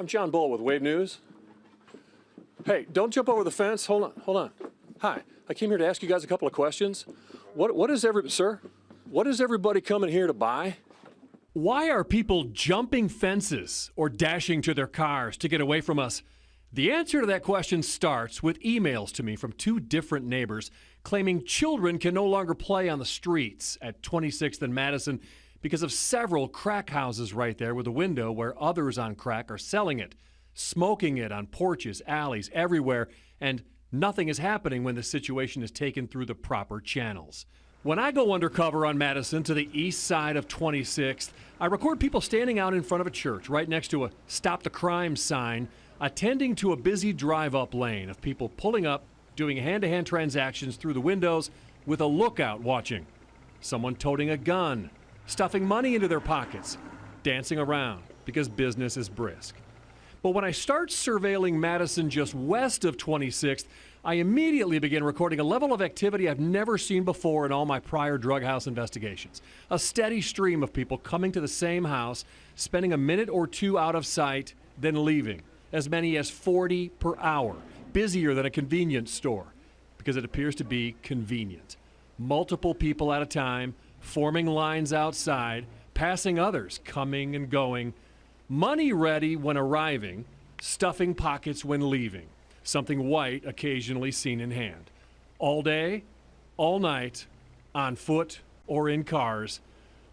I'm John Bull with Wave News. Hey, don't jump over the fence. Hold on. Hi, I came here to ask you guys a couple of questions. What is everybody coming here to buy? Why are people jumping fences or dashing to their cars to get away from us? The answer to that question starts with emails to me from two different neighbors claiming children can no longer play on the streets at 26th and Madison because of several crack houses right there with a window where others on crack are selling it, smoking it on porches, alleys, everywhere, and nothing is happening when the situation is taken through the proper channels. When I go undercover on Madison to the east side of 26th, I record people standing out in front of a church right next to a Stop the Crime sign, attending to a busy drive-up lane of people pulling up, doing hand-to-hand transactions through the windows with a lookout watching. Someone toting a gun, stuffing money into their pockets, dancing around because business is brisk. But when I start surveilling Madison just west of 26th, I immediately begin recording a level of activity I've never seen before in all my prior drug house investigations. A steady stream of people coming to the same house, spending a minute or two out of sight, then leaving. As many as 40 per hour, busier than a convenience store, because it appears to be convenient. Multiple people at a time, forming lines outside, passing others, coming and going. Money ready when arriving, stuffing pockets when leaving. Something white occasionally seen in hand. All day, all night, on foot or in cars.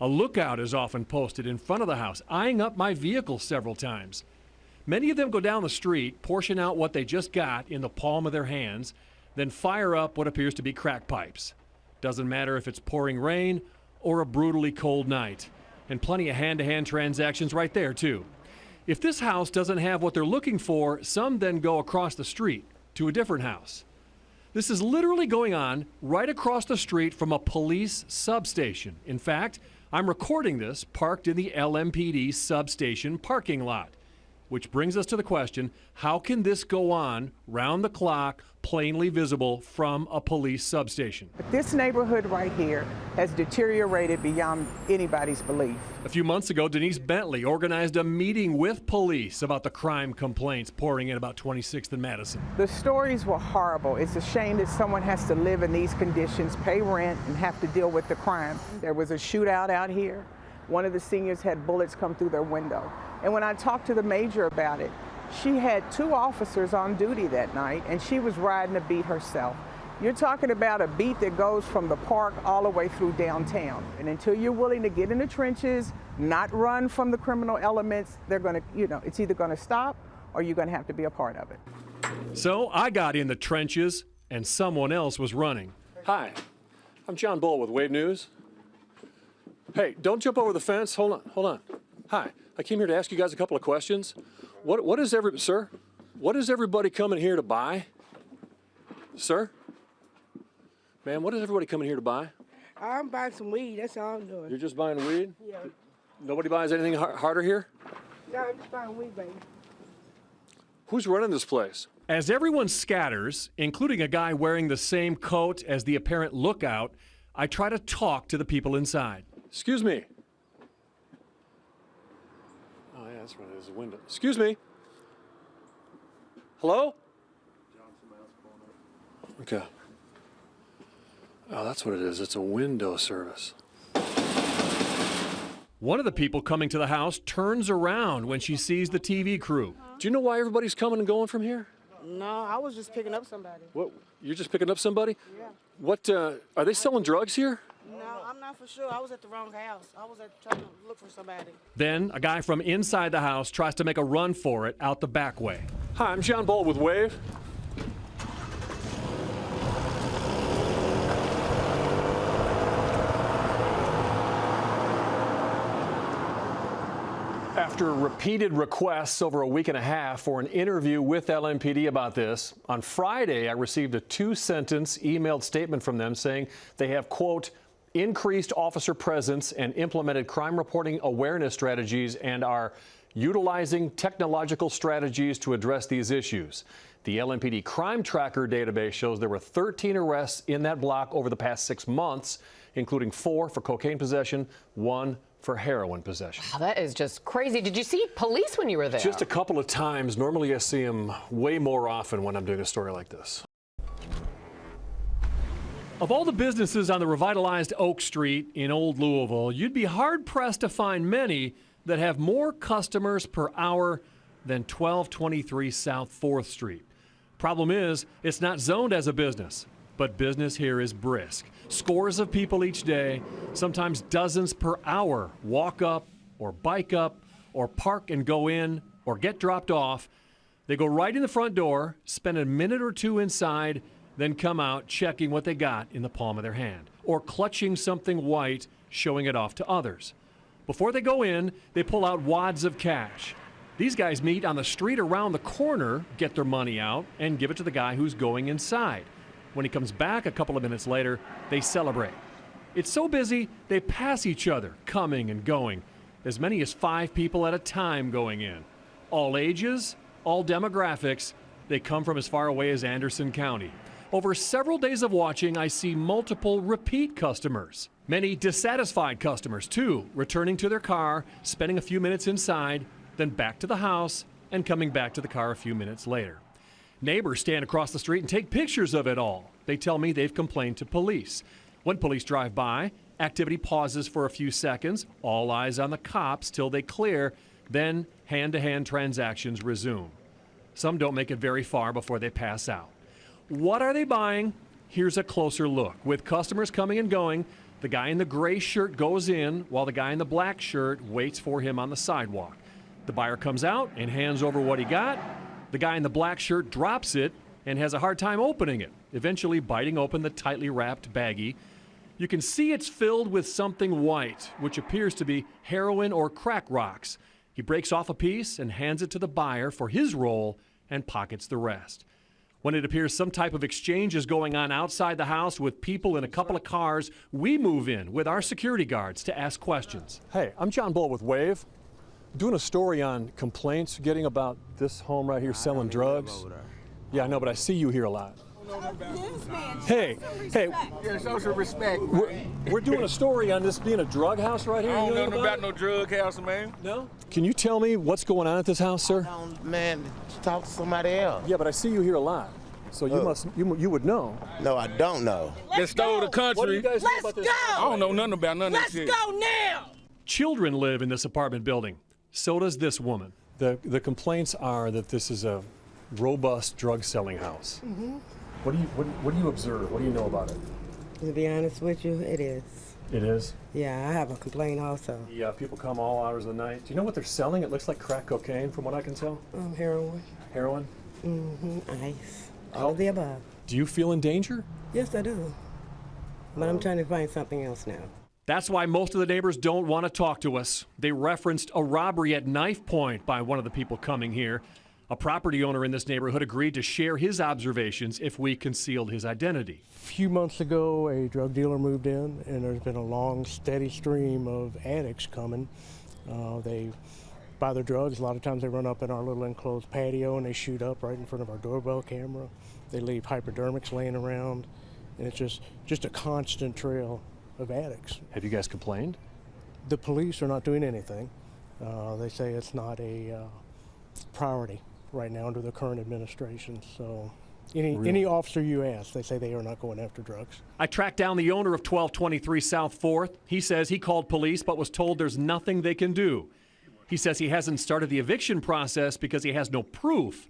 A lookout is often posted in front of the house, eyeing up my vehicle several times. Many of them go down the street, portion out what they just got in the palm of their hands, then fire up what appears to be crack pipes. Doesn't matter if it's pouring rain or a brutally cold night. And plenty of hand-to-hand transactions right there, too. If this house doesn't have what they're looking for, some then go across the street to a different house. This is literally going on right across the street from a police substation. In fact, I'm recording this parked in the LMPD substation parking lot. Which brings us to the question, how can this go on round the clock, plainly visible from a police substation? This neighborhood right here has deteriorated beyond anybody's belief. A few months ago, Denise Bentley organized a meeting with police about the crime complaints pouring in about 26th and Madison. The stories were horrible. It's a shame that someone has to live in these conditions, pay rent, and have to deal with the crime. There was a shootout out here. One of the seniors had bullets come through their window. And when I talked to the major about it, she had 2 officers on duty that night, and she was riding a beat herself. You're talking about a beat that goes from the park all the way through downtown. And until you're willing to get in the trenches, not run from the criminal elements, they're going to, it's either going to stop or you're going to have to be a part of it. So I got in the trenches, and someone else was running. Hi, I'm John Bull with Wave News. Hey, don't jump over the fence. Hold on. Hi, I came here to ask you guys a couple of questions. What is everybody coming here to buy? Sir? Ma'am, what is everybody coming here to buy? I'm buying some weed, that's all I'm doing. You're just buying weed? Yeah. Nobody buys anything harder here? No, I'm just buying weed, baby. Who's running this place? As everyone scatters, including a guy wearing the same coat as the apparent lookout, I try to talk to the people inside. Excuse me. Oh, yeah, that's right. There's a window. Excuse me. Hello? Okay. Oh, that's what it is. It's a window service. One of the people coming to the house turns around when she sees the TV crew. Do you know why everybody's coming and going from here? No, I was just picking up somebody. What? You're just picking up somebody? Yeah. What? Are they selling drugs here? No, I'm not for sure. I was at the wrong house. I was trying to look for somebody. Then a guy from inside the house tries to make a run for it out the back way. Hi, I'm John Bull with Wave. After repeated requests over a week and a half for an interview with LMPD about this, on Friday I received a 2-sentence emailed statement from them saying they have, quote, increased officer presence and implemented crime reporting awareness strategies and are utilizing technological strategies to address these issues. The LMPD Crime Tracker database shows there were 13 arrests in that block over the past 6 months, including 4 for cocaine possession, 1 for heroin possession. Oh, that is just crazy. Did you see police when you were there? Just a couple of times. Normally I see them way more often when I'm doing a story like this. Of all the businesses on the revitalized Oak Street in Old Louisville, you'd be hard-pressed to find many that have more customers per hour than 1223 South 4th Street. Problem is, it's not zoned as a business, but business here is brisk. Scores of people each day, sometimes dozens per hour, walk up or bike up or park and go in or get dropped off. They go right in the front door, spend a minute or two inside, then come out checking what they got in the palm of their hand or clutching something white, showing it off to others. Before they go in, they pull out wads of cash. These guys meet on the street around the corner, get their money out, and give it to the guy who's going inside. When he comes back a couple of minutes later, they celebrate. It's so busy, they pass each other, coming and going. As many as 5 people at a time going in. All ages, all demographics. They come from as far away as Anderson County. Over several days of watching, I see multiple repeat customers. Many dissatisfied customers, too, returning to their car, spending a few minutes inside, then back to the house, and coming back to the car a few minutes later. Neighbors stand across the street and take pictures of it all. They tell me they've complained to police. When police drive by, activity pauses for a few seconds, all eyes on the cops till they clear, then hand-to-hand transactions resume. Some don't make it very far before they pass out. What are they buying? Here's a closer look. With customers coming and going, the guy in the gray shirt goes in while the guy in the black shirt waits for him on the sidewalk. The buyer comes out and hands over what he got. The guy in the black shirt drops it and has a hard time opening it, eventually biting open the tightly wrapped baggie. You can see it's filled with something white, which appears to be heroin or crack rocks. He breaks off a piece and hands it to the buyer for his roll and pockets the rest. When it appears some type of exchange is going on outside the house with people in a couple of cars, we move in with our security guards to ask questions. Hey, I'm John Bull with Wave. Doing a story on complaints getting about this home right here selling drugs. Yeah, I know, but I see you here a lot. Hey, Yeah, show some respect. we're doing a story on this being a drug house right here. I You don't know know about no drug house, man. No? Can you tell me what's going on at this house, sir? Man, talk to somebody else. Yeah, but I see you here a lot. So you would know. No, I don't know. They stole the country. What do you guys know about this? I don't know nothing about none of that shit. Go now! Children live in this apartment building. So does this woman. The complaints are that this is a robust drug selling house. Mm-hmm. What do you observe? What do you know about it? To be honest with you, it is. It is. Yeah, I have a complaint also. Yeah, people come all hours of the night. Do you know what they're selling? It looks like crack cocaine from what I can tell. Heroin. Heroin? Mm-hmm. Ice. All of the above. Do you feel in danger? Yes, I do. But I'm trying to find something else now. That's why most of the neighbors don't want to talk to us. They referenced a robbery at knife point by one of the people coming here. A property owner in this neighborhood agreed to share his observations if we concealed his identity. A few months ago, a drug dealer moved in, and there's been a long, steady stream of addicts coming. They buy their drugs. A lot of times they run up in our little enclosed patio and they shoot up right in front of our doorbell camera. They leave hypodermics laying around, and it's just a constant trail of addicts. Have you guys complained? The police are not doing anything. They say it's not a priority right now under the current administration. So any officer you ask, they say they are not going after drugs. I tracked down the owner of 1223 South 4th. He says he called police but was told there's nothing they can do. He says he hasn't started the eviction process because he has no proof.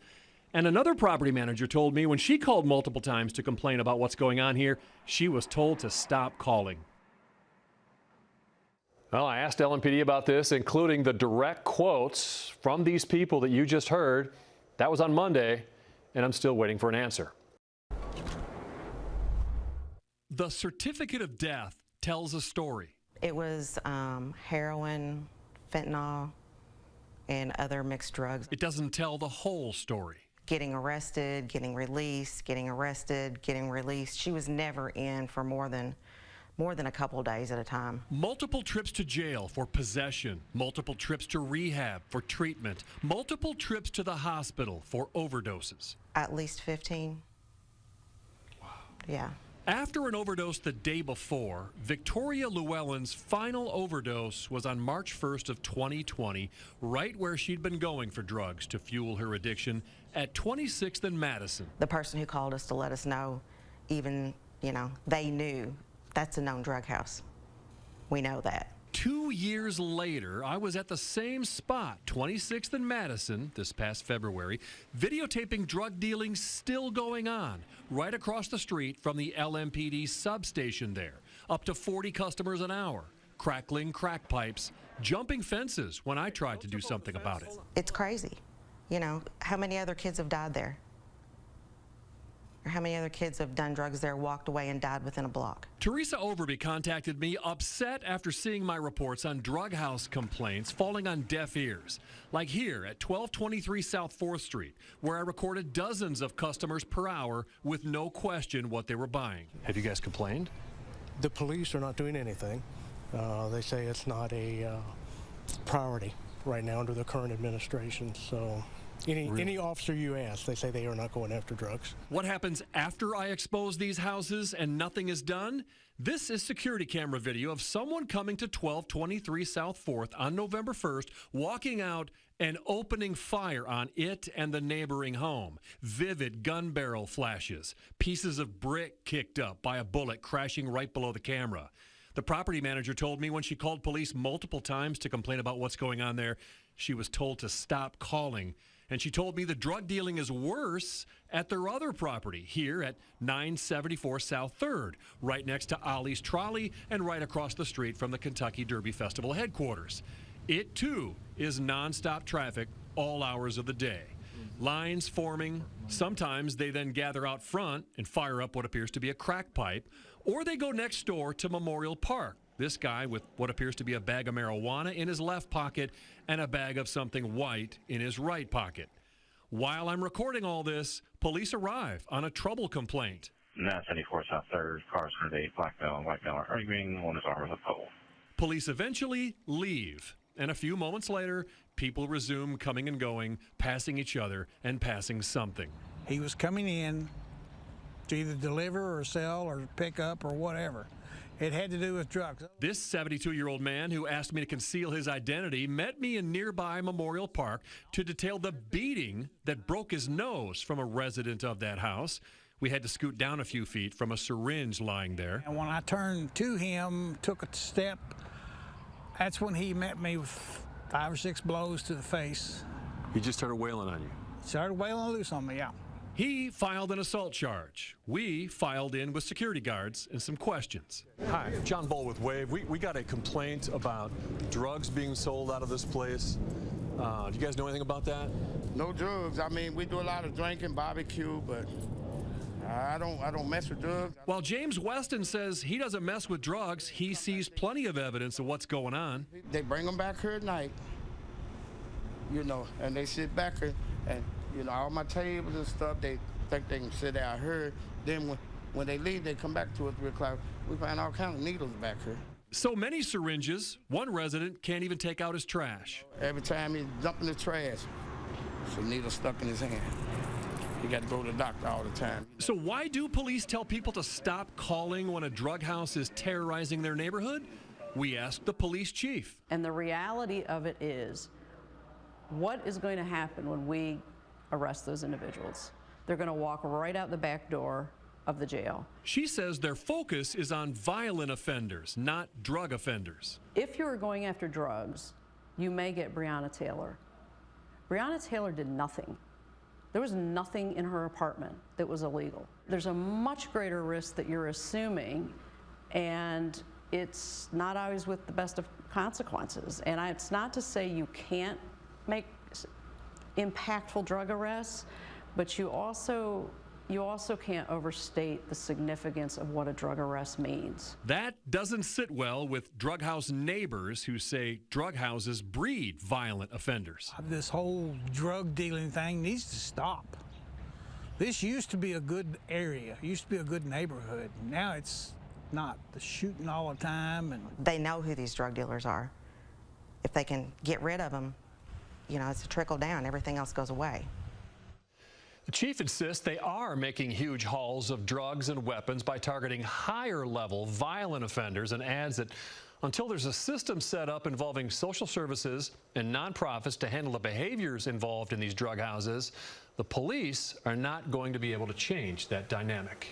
And another property manager told me when she called multiple times to complain about what's going on here, she was told to stop calling. Well, I asked LMPD about this, including the direct quotes from these people that you just heard. That was on Monday, and I'm still waiting for an answer. The certificate of death tells a story. It was heroin, fentanyl, and other mixed drugs. It doesn't tell the whole story. Getting arrested, getting released, getting arrested, getting released. She was never in for more than a couple days at a time. Multiple trips to jail for possession, multiple trips to rehab for treatment, multiple trips to the hospital for overdoses. At least 15. Wow. Yeah. After an overdose the day before, Victoria Llewellyn's final overdose was on March 1st of 2020, right where she'd been going for drugs to fuel her addiction at 26th and Madison. The person who called us to let us know, even, they knew that's a known drug house. We know that. 2 years later, I was at the same spot, 26th and Madison, this past February, videotaping drug dealing still going on, right across the street from the LMPD substation there. Up to 40 customers an hour, crackling crack pipes, jumping fences when I tried to do something about it. It's crazy. How many other kids have died there? Or how many other kids have done drugs there, walked away, and died within a block? Teresa Overby contacted me upset after seeing my reports on drug house complaints falling on deaf ears. Like here at 1223 South 4th Street, where I recorded dozens of customers per hour with no question what they were buying. Have you guys complained? The police are not doing anything. They say it's not a priority right now under the current administration. So any officer you ask, they say they are not going after drugs. What happens after I expose these houses and nothing is done? This is security camera video of someone coming to 1223 South 4th on November 1st, walking out and opening fire on it and the neighboring home. Vivid gun barrel flashes, pieces of brick kicked up by a bullet crashing right below the camera. The property manager told me when she called police multiple times to complain about what's going on there, she was told to stop calling. And she told me the drug dealing is worse at their other property here at 974 South 3rd, right next to Ollie's Trolley and right across the street from the Kentucky Derby Festival headquarters. It, too, is nonstop traffic all hours of the day. Lines forming. Sometimes they then gather out front and fire up what appears to be a crack pipe, or they go next door to Memorial Park. This guy with what appears to be a bag of marijuana in his left pocket and a bag of something white in his right pocket. While I'm recording all this, police arrive on a trouble complaint. 974 South 3rd, cars under 8, black male and white male are arguing, one is armed with a pole. Police eventually leave, and a few moments later, people resume coming and going, passing each other and passing something. He was coming in to either deliver or sell or pick up or whatever. It had to do with drugs. This 72-year-old man who asked me to conceal his identity met me in nearby Memorial Park to detail the beating that broke his nose from a resident of that house. We had to scoot down a few feet from a syringe lying there. And when I turned to him, took a step, that's when he met me with 5 or 6 blows to the face. He just started wailing on you? Started wailing loose on me, yeah. He filed an assault charge. We filed in with security guards and some questions. Hi, John Bull with Wave. We got a complaint about drugs being sold out of this place. Do you guys know anything about that? No drugs. I mean, we do a lot of drinking, barbecue, but I don't mess with drugs. While James Weston says he doesn't mess with drugs, he sees plenty of evidence of what's going on. They bring them back here at night, and they sit back here and all my tables and stuff, they think they can sit out here. Then when they leave, they come back 2 or 3 o'clock. We find all kinds of needles back here. So many syringes, one resident can't even take out his trash. Every time he dump in the trash, there's a needle stuck in his hand. He got to go to the doctor all the time. So why do police tell people to stop calling when a drug house is terrorizing their neighborhood? We asked the police chief. And the reality of it is, what is going to happen when we arrest those individuals? They're going to walk right out the back door of the jail. She says their focus is on violent offenders, not drug offenders. If you are going after drugs, you may get Breonna Taylor. Breonna Taylor did nothing. There was nothing in her apartment that was illegal. There's a much greater risk that you're assuming, and it's not always with the best of consequences. And it's not to say you can't make impactful drug arrests, but you also can't overstate the significance of what a drug arrest means. That doesn't sit well with drug house neighbors who say drug houses breed violent offenders. This whole drug dealing thing needs to stop. This used to be a good area, used to be a good neighborhood. Now it's not. The shooting all the time. And they know who these drug dealers are. If they can get rid of them, it's a trickle down. Everything else goes away. The chief insists they are making huge hauls of drugs and weapons by targeting higher-level violent offenders, and adds that until there's a system set up involving social services and nonprofits to handle the behaviors involved in these drug houses, the police are not going to be able to change that dynamic.